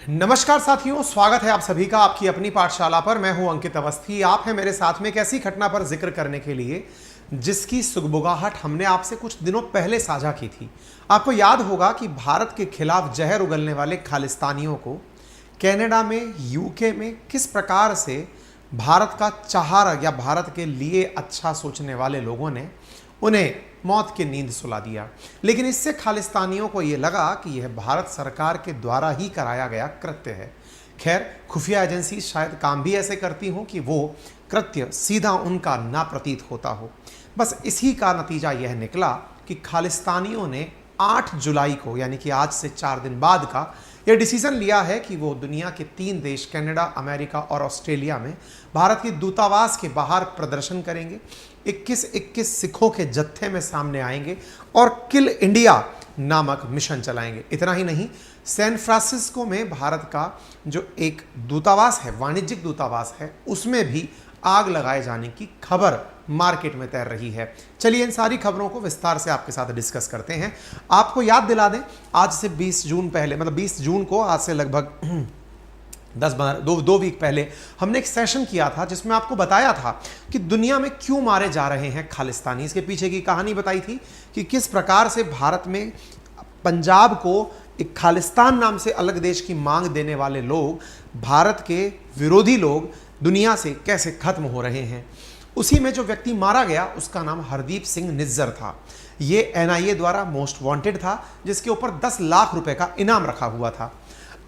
नमस्कार साथियों, स्वागत है आप सभी का आपकी अपनी पाठशाला पर। मैं हूं अंकित अवस्थी। आप हैं मेरे साथ में एक ऐसी घटना पर जिक्र करने के लिए जिसकी सुगबुगाहट हमने आपसे कुछ दिनों पहले साझा की थी। आपको याद होगा कि भारत के खिलाफ जहर उगलने वाले खालिस्तानियों को कनाडा में, यूके में किस प्रकार से भारत का चाहर या भारत के लिए अच्छा सोचने वाले लोगों ने उन्हें मौत की नींद सुला दिया। लेकिन इससे खालिस्तानियों को यह लगा कि यह भारत सरकार के द्वारा ही कराया गया कृत्य है। खैर, खुफिया एजेंसी शायद काम भी ऐसे करती हों कि वो कृत्य सीधा उनका ना प्रतीत होता हो। बस इसी का नतीजा यह निकला कि खालिस्तानियों ने 8 जुलाई को, यानी कि आज से 4 दिन बाद का यह डिसीजन लिया है कि वो दुनिया के 3 देश कनाडा, अमेरिका और ऑस्ट्रेलिया में भारत के दूतावास के बाहर प्रदर्शन करेंगे। 21 सिखों के जत्थे में सामने आएंगे और किल इंडिया नामक मिशन चलाएंगे। इतना ही नहीं, सैन फ्रांसिस्को में भारत का जो एक दूतावास है, वाणिज्यिक दूतावास है, उसमें भी आग लगाए जाने की खबर मार्केट में तैर रही है। चलिए इन सारी खबरों को विस्तार से आपके साथ डिस्कस करते हैं। आपको याद दिला दें, आज से 20 जून पहले, मतलब 20 जून को, आज से लगभग 2 वीक पहले हमने एक सेशन किया था जिसमें आपको बताया था कि दुनिया में क्यों मारे जा रहे हैं खालिस्तानी। इसके पीछे की कहानी बताई थी कि किस प्रकार से भारत में पंजाब को एक खालिस्तान नाम से अलग देश की मांग देने वाले लोग, भारत के विरोधी लोग दुनिया से कैसे खत्म हो रहे हैं। उसी में जो व्यक्ति मारा गया उसका नाम हरदीप सिंह निज्जर था। ये एनआईए द्वारा मोस्ट वांटेड था, जिसके ऊपर 10 लाख रुपए का इनाम रखा हुआ था।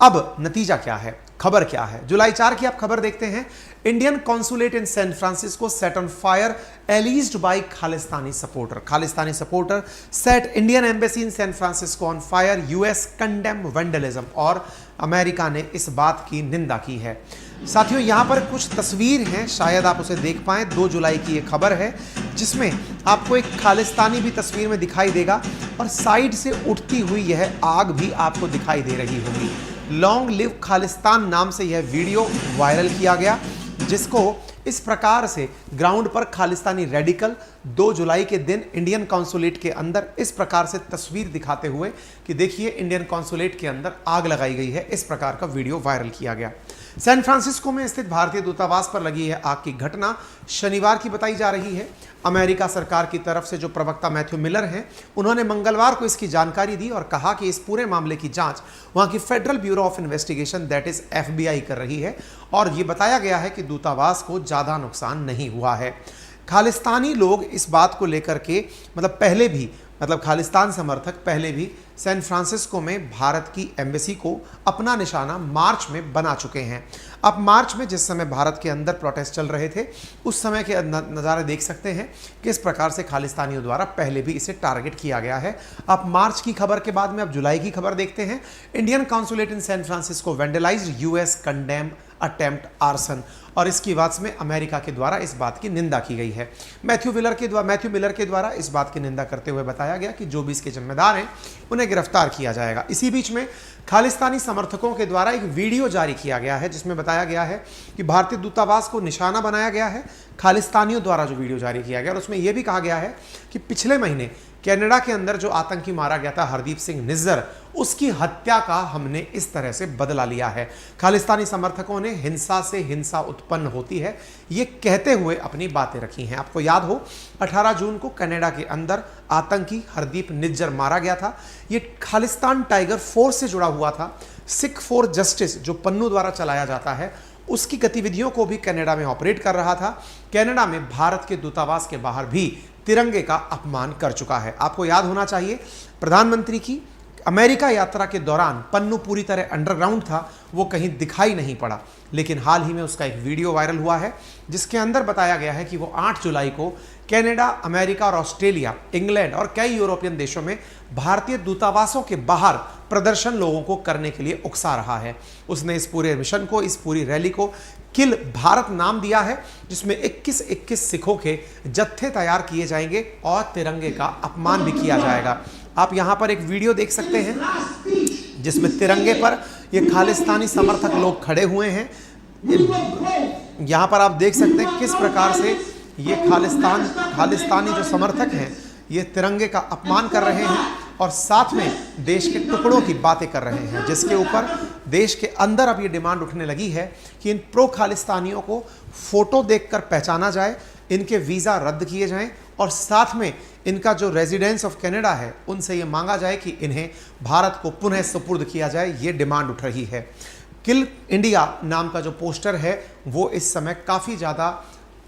अब नतीजा क्या है, खबर क्या है? जुलाई 4 की आप खबर देखते हैं। Indian consulate in San Francisco set on fire alleged by Khalistani supporter. Khalistani supporter set Indian embassy in San Francisco on fire, US condemn vandalism. और अमेरिका ने इस बात की निंदा की है। साथियों, यहां पर कुछ तस्वीर हैं, शायद आप उसे देख पाएं। 2 जुलाई की ये खबर है जिसमें आपको एक खालिस्तानी भी तस्वीर में दिखाई देगा और साइड से उठती हुई यह आग भी आपको दिखाई दे रही होगी। लॉन्ग लिव खालिस्तान नाम से यह वीडियो वायरल किया गया, जिसको इस प्रकार से ग्राउंड पर खालिस्तानी रेडिकल 2 जुलाई के दिन इंडियन कॉन्सुलेट के अंदर इस प्रकार से तस्वीर दिखाते हुए कि देखिए इंडियन कॉन्सुलेट के अंदर आग लगाई गई है, इस प्रकार का वीडियो वायरल किया गया। सैन फ्रांसिस्को में स्थित भारतीय दूतावास पर लगी है आग की घटना शनिवार की बताई जा रही है। अमेरिका सरकार की तरफ से जो प्रवक्ता मैथ्यू मिलर हैं, उन्होंने मंगलवार को इसकी जानकारी दी और कहा कि इस पूरे मामले की जांच वहां की federal bureau of investigation, that is FBI, कर रही है और ये बताया गया है कि दूतावास को ज़्यादा नुकसान नहीं हुआ है। खालिस्तानी लोग इस बात को लेकर के पहले भी खालिस्तान समर्थक पहले भी सैन फ्रांसिस्को में भारत की एम्बेसी को अपना निशाना मार्च में बना चुके हैं। अब मार्च में जिस समय भारत के अंदर प्रोटेस्ट चल रहे थे, उस समय के नज़ारे देख सकते हैं किस प्रकार से खालिस्तानियों द्वारा पहले भी इसे टारगेट किया गया है। अब मार्च की खबर के बाद में अब जुलाई की खबर देखते हैं। Indian consulate in San Francisco vandalized, US condemn attempt arson. और इसकी बात में अमेरिका के द्वारा इस बात की निंदा की गई है। मैथ्यू मिलर के द्वारा इस बात की निंदा करते हुए बताया गया कि जो भी इसके जिम्मेदार हैं उन्हें गिरफ्तार किया जाएगा। इसी बीच में खालिस्तानी समर्थकों के द्वारा एक वीडियो जारी किया गया है जिसमें बताया गया है कि भारतीय दूतावास को निशाना बनाया गया है। खालिस्तानियों द्वारा जो वीडियो जारी किया गया और उसमें यह भी कहा गया है कि पिछले महीने कनाडा के अंदर जो आतंकी मारा गया था हरदीप सिंह निज्जर, उसकी हत्या का हमने इस तरह से बदला लिया है। खालिस्तानी समर्थकों ने हिंसा से हिंसा उत्पन्न होती है ये कहते हुए अपनी बातें रखी हैं। आपको याद हो, 18 जून को कनाडा के अंदर आतंकी हरदीप निज्जर मारा गया था। ये खालिस्तान टाइगर फोर्स से जुड़ा हुआ था। सिख फॉर जस्टिस जो पन्नू द्वारा चलाया जाता है, उसकी गतिविधियों को भी कनाडा में ऑपरेट कर रहा था। कनाडा में भारत के दूतावास के बाहर भी तिरंगे का अपमान कर चुका है। आपको याद होना चाहिए, प्रधानमंत्री की अमेरिका यात्रा के दौरान पन्नू पूरी तरह अंडरग्राउंड था, वो कहीं दिखाई नहीं पड़ा। लेकिन हाल ही में उसका एक वीडियो वायरल हुआ है जिसके अंदर बताया गया है कि वो 8 जुलाई को कनाडा, अमेरिका और ऑस्ट्रेलिया, इंग्लैंड और कई यूरोपियन देशों में भारतीय दूतावासों के बाहर प्रदर्शन लोगों को करने के लिए उकसा रहा है। उसने इस पूरे मिशन को, इस पूरी रैली को किल भारत नाम दिया है, जिसमें 21 सिखों के जत्थे तैयार किए जाएंगे और तिरंगे का अपमान भी किया जाएगा। आप यहां पर एक वीडियो देख सकते हैं जिसमें तिरंगे पर ये खालिस्तानी समर्थक लोग खड़े हुए हैं। यहां पर आप देख सकते हैं किस प्रकार से ये खालिस्तानी जो समर्थक हैं ये तिरंगे का अपमान कर रहे हैं और साथ में देश के टुकड़ों की बातें कर रहे हैं, जिसके ऊपर देश के अंदर अब ये डिमांड उठने लगी है कि इन प्रो खालिस्तानियों को फोटो देखकर पहचाना जाए, इनके वीज़ा रद्द किए जाएं और साथ में इनका जो रेजिडेंस ऑफ कनाडा है उनसे ये मांगा जाए कि इन्हें भारत को पुनः सुपुर्द किया जाए। ये डिमांड उठ रही है। किल इंडिया नाम का जो पोस्टर है वो इस समय काफ़ी ज़्यादा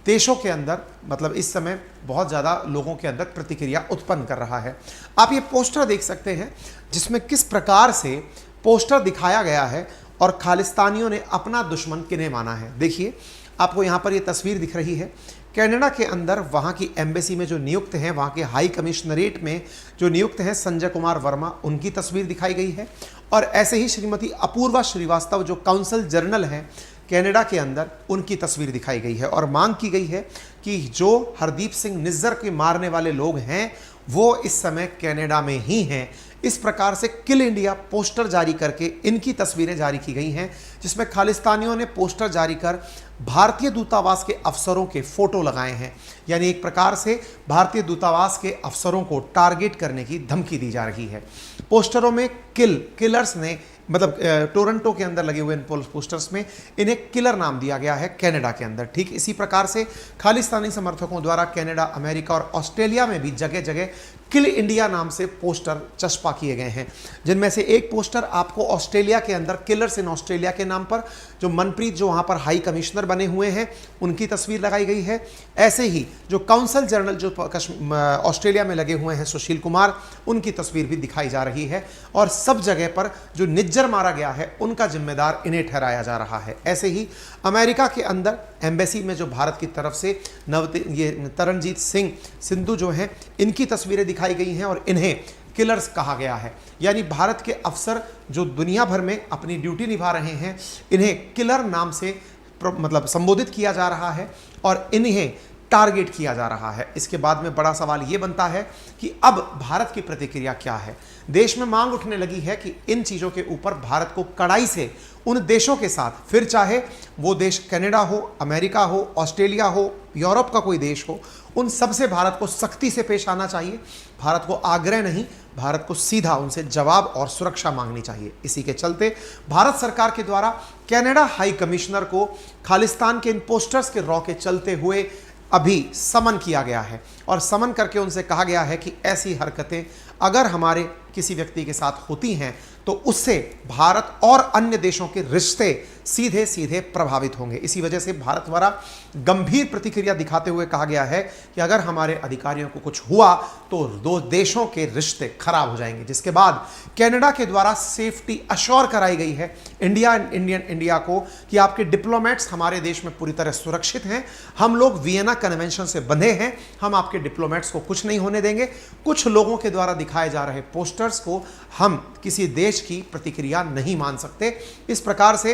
देशों के अंदर, मतलब इस समय बहुत ज़्यादा लोगों के अंदर प्रतिक्रिया उत्पन्न कर रहा है। आप ये पोस्टर देख सकते हैं जिसमें किस प्रकार से पोस्टर दिखाया गया है और खालिस्तानियों ने अपना दुश्मन किन्हें माना है। देखिए, आपको यहाँ पर ये तस्वीर दिख रही है। कनाडा के अंदर वहाँ की एम्बेसी में जो नियुक्त हैं, वहाँ के हाई कमिश्नरेट में जो नियुक्त हैं संजय कुमार वर्मा, उनकी तस्वीर दिखाई गई है। और ऐसे ही श्रीमती अपूर्वा श्रीवास्तव जो काउंसल जनरल हैं कनाडा के अंदर, उनकी तस्वीर दिखाई गई है और मांग की गई है कि जो हरदीप सिंह निज्जर के मारने वाले लोग हैं वो इस समय कनाडा में ही हैं। इस प्रकार से किल इंडिया पोस्टर जारी करके इनकी तस्वीरें जारी की गई हैं, जिसमें खालिस्तानियों ने पोस्टर जारी कर भारतीय दूतावास के अफसरों के फोटो लगाए हैं। यानी एक प्रकार से भारतीय दूतावास के अफसरों को टारगेट करने की धमकी दी जा रही है। पोस्टरों में किलर्स ने, मतलब टोरंटो के अंदर लगे हुए इन पोस्टर्स में इन्हें किलर नाम दिया गया है कनाडा के अंदर। ठीक इसी प्रकार से खालिस्तानी समर्थकों द्वारा कनाडा, अमेरिका और ऑस्ट्रेलिया में भी जगह जगह किल इंडिया नाम से पोस्टर चस्पा किए गए हैं, जिनमें से एक पोस्टर आपको ऑस्ट्रेलिया के अंदर किलर्स इन ऑस्ट्रेलिया के नाम पर जो मनप्रीत, जो वहाँ पर हाई कमिश्नर बने हुए हैं, उनकी तस्वीर लगाई गई है। ऐसे ही जो काउंसल जनरल जो ऑस्ट्रेलिया में लगे हुए हैं सुशील कुमार, उनकी तस्वीर भी दिखाई जा रही है। और सब जगह पर जो निज्जर मारा गया है उनका जिम्मेदार इन्हें ठहराया जा रहा है। ऐसे ही अमेरिका के अंदर एम्बेसी में जो भारत की तरफ से तरनजीत सिंह सिंधु जो हैं, इनकी तस्वीरें दिखाई गई हैं और इन्हें किलर्स कहा गया है। यानी भारत के अफसर जो दुनिया भर में अपनी ड्यूटी निभा रहे हैं, इन्हें किलर नाम से मतलब संबोधित किया जा रहा है और इन्हें टारगेट किया जा रहा है। इसके बाद में बड़ा सवाल ये बनता है कि अब भारत की प्रतिक्रिया क्या है। देश में मांग उठने लगी है कि इन चीज़ों के ऊपर भारत को कड़ाई से उन देशों के साथ, फिर चाहे वो देश कनाडा हो, अमेरिका हो, ऑस्ट्रेलिया हो, यूरोप का कोई देश हो, उन सब से भारत को सख्ती से पेश आना चाहिए। भारत को आग्रह नहीं, भारत को सीधा उनसे जवाब और सुरक्षा मांगनी चाहिए। इसी के चलते भारत सरकार के द्वारा कनाडा हाई कमिश्नर को खालिस्तान के इन पोस्टर्स के रॉ के चलते हुए अभी समन किया गया है और समन करके उनसे कहा गया है कि ऐसी हरकतें अगर हमारे किसी व्यक्ति के साथ होती हैं तो उससे भारत और अन्य देशों के रिश्ते सीधे सीधे प्रभावित होंगे। इसी वजह से भारत द्वारा गंभीर प्रतिक्रिया दिखाते हुए कहा गया है कि अगर हमारे अधिकारियों को कुछ हुआ तो दो देशों के रिश्ते खराब हो जाएंगे। जिसके बाद कनाडा के द्वारा सेफ्टी अश्योर कराई गई है इंडिया को कि आपके डिप्लोमेट्स हमारे देश में पूरी तरह सुरक्षित हैं, हम लोग वियना कन्वेंशन से बंधे हैं, हम आपके डिप्लोमेट्स को कुछ नहीं होने देंगे। कुछ लोगों के द्वारा दिखाए जा रहे पोस्टर्स को हम किसी देश की प्रतिक्रिया नहीं मान सकते। इस प्रकार से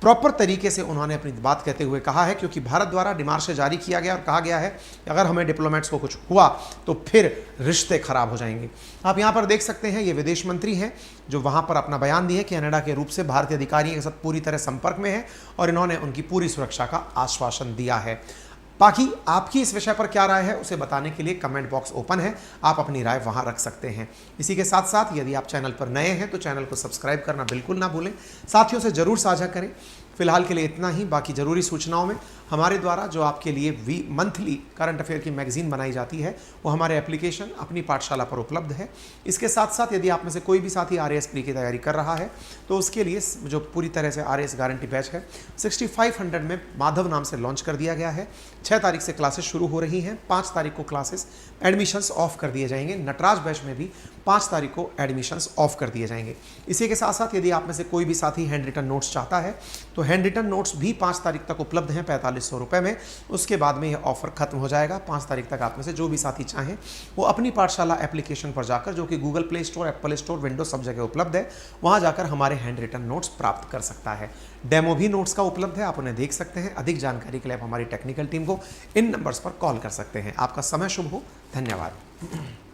प्रॉपर तरीके से उन्होंने अपनी बात कहते हुए कहा है, क्योंकि भारत द्वारा डिमार्शे जारी किया गया और कहा गया है कि अगर हमें डिप्लोमेट्स को कुछ हुआ तो फिर रिश्ते खराब हो जाएंगे। आप यहाँ पर देख सकते हैं ये विदेश मंत्री हैं जो वहाँ पर अपना बयान दिए कि कनाडा के रूप से भारतीय अधिकारियों के साथ पूरी तरह संपर्क में है और इन्होंने उनकी पूरी सुरक्षा का आश्वासन दिया है। बाकी आपकी इस विषय पर क्या राय है उसे बताने के लिए कमेंट बॉक्स ओपन है, आप अपनी राय वहां रख सकते हैं। इसी के साथ साथ यदि आप चैनल पर नए हैं तो चैनल को सब्सक्राइब करना बिल्कुल ना भूलें, साथियों से जरूर साझा करें। फिलहाल के लिए इतना ही। बाकी ज़रूरी सूचनाओं में हमारे द्वारा जो आपके लिए मंथली करंट अफेयर की मैगजीन बनाई जाती है वो हमारे एप्लीकेशन अपनी पाठशाला पर उपलब्ध है। इसके साथ साथ यदि आप में से कोई भी साथी RAS प्री की तैयारी कर रहा है तो उसके लिए जो पूरी तरह से RAS गारंटी बैच है 6500 में माधव नाम से लॉन्च कर दिया गया है। 6 तारीख से क्लासेस शुरू हो रही हैं, 5 तारीख को क्लासेस एडमिशन्स ऑफ कर दिए जाएंगे। नटराज बैच में भी 5 तारीख को एडमिशन्स ऑफ कर दिए जाएंगे। इसी के साथ साथ यदि आप में से कोई भी साथी हैंड रिटन नोट्स चाहता है तो हैंड रिटन नोट्स भी 5 तारीख तक उपलब्ध हैं 4500 रुपये में। उसके बाद में यह ऑफर खत्म हो जाएगा। 5 तारीख तक आप में से जो भी साथी चाहें वो अपनी पाठशाला एप्लीकेशन पर जाकर, जो कि Google play store, Apple store, Windows सब जगह उपलब्ध है, वहां जाकर हमारे हैंड रिटन नोट्स प्राप्त कर सकता है। डेमो भी नोट्स का उपलब्ध है, आप उन्हें देख सकते हैं। अधिक जानकारी के लिए आप हमारी टेक्निकल टीम को इन नंबर्स पर कॉल कर सकते हैं। आपका समय शुभ हो। धन्यवाद।